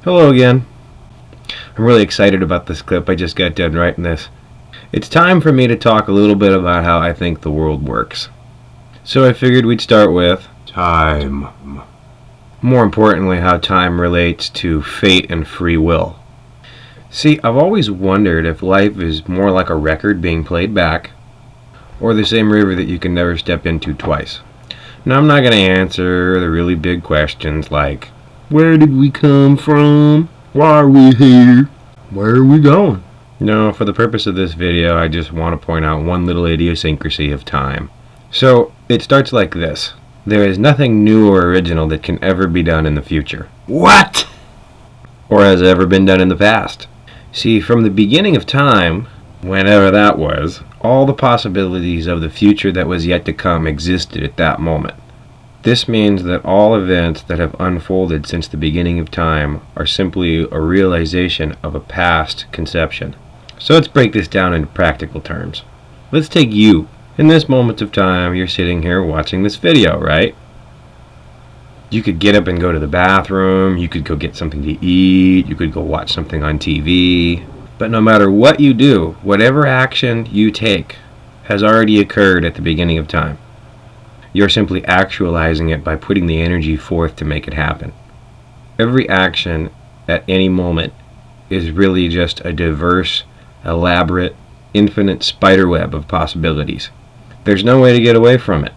Hello again. I'm really excited about this clip. I just got done writing this. It's time for me to talk a little bit about how I think the world works. So I figured we'd start with time. More importantly, how time relates to fate and free will. See, I've always wondered if life is more like a record being played back, or the same river that you can never step into twice. Now, I'm not going to answer the really big questions like, where did we come from? Why are we here? Where are we going? No, for the purpose of this video, I just want to point out one little idiosyncrasy of time. So, it starts like this. There is nothing new or original that can ever be done in the future. What? Or has ever been done in the past. See, from the beginning of time, whenever that was, all the possibilities of the future that was yet to come existed at that moment. This means that all events that have unfolded since the beginning of time are simply a realization of a past conception. So let's break this down into practical terms. Let's take you. In this moment of time, you're sitting here watching this video, right? You could get up and go to the bathroom, you could go get something to eat, you could go watch something on TV. But no matter what you do, whatever action you take has already occurred at the beginning of time. You're simply actualizing it by putting the energy forth to make it happen. Every action at any moment is really just a diverse, elaborate, infinite spiderweb of possibilities. There's no way to get away from it.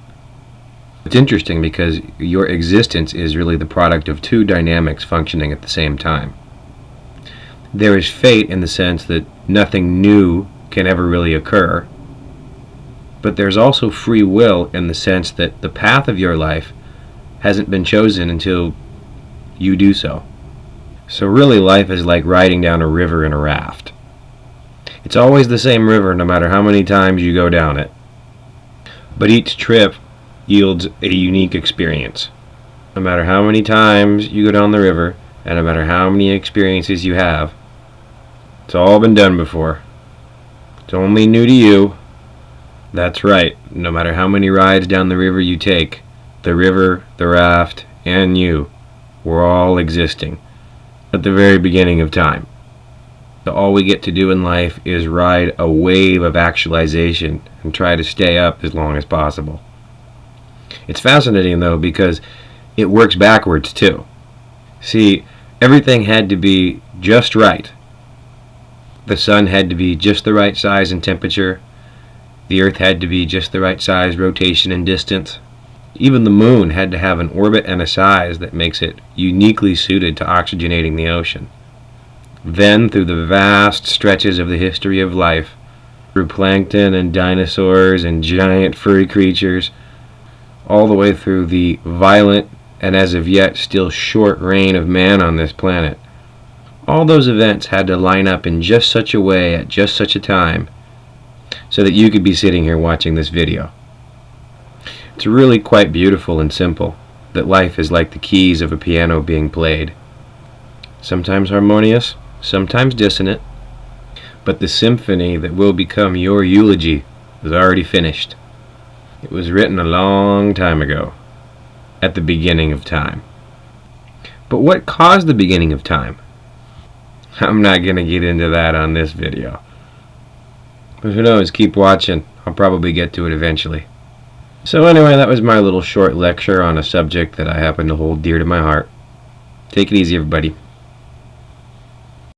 It's interesting because your existence is really the product of two dynamics functioning at the same time. There is fate in the sense that nothing new can ever really occur, but there's also free will in the sense that the path of your life hasn't been chosen until you do so. So really life is like riding down a river in a raft. It's always the same river no matter how many times you go down it. But each trip yields a unique experience. No matter how many times you go down the river, and no matter how many experiences you have, it's all been done before. It's only new to you. That's right, no matter how many rides down the river you take, the river, the raft, and you were all existing at the very beginning of time. So all we get to do in life is ride a wave of actualization and try to stay up as long as possible. It's fascinating though because it works backwards too. See, everything had to be just right. The sun had to be just the right size and temperature. The earth had to be just the right size, rotation, and distance. Even the moon had to have an orbit and a size that makes it uniquely suited to oxygenating the ocean. Then, through the vast stretches of the history of life, through plankton and dinosaurs and giant furry creatures, all the way through the violent and as of yet still short reign of man on this planet, all those events had to line up in just such a way at just such a time so that you could be sitting here watching this video. It's really quite beautiful and simple that life is like the keys of a piano being played. Sometimes harmonious, sometimes dissonant, but the symphony that will become your eulogy is already finished. It was written a long time ago, at the beginning of time. But what caused the beginning of time? I'm not going to get into that on this video. But who knows, keep watching. I'll probably get to it eventually. So anyway, that was my little short lecture on a subject that I happen to hold dear to my heart. Take it easy, everybody.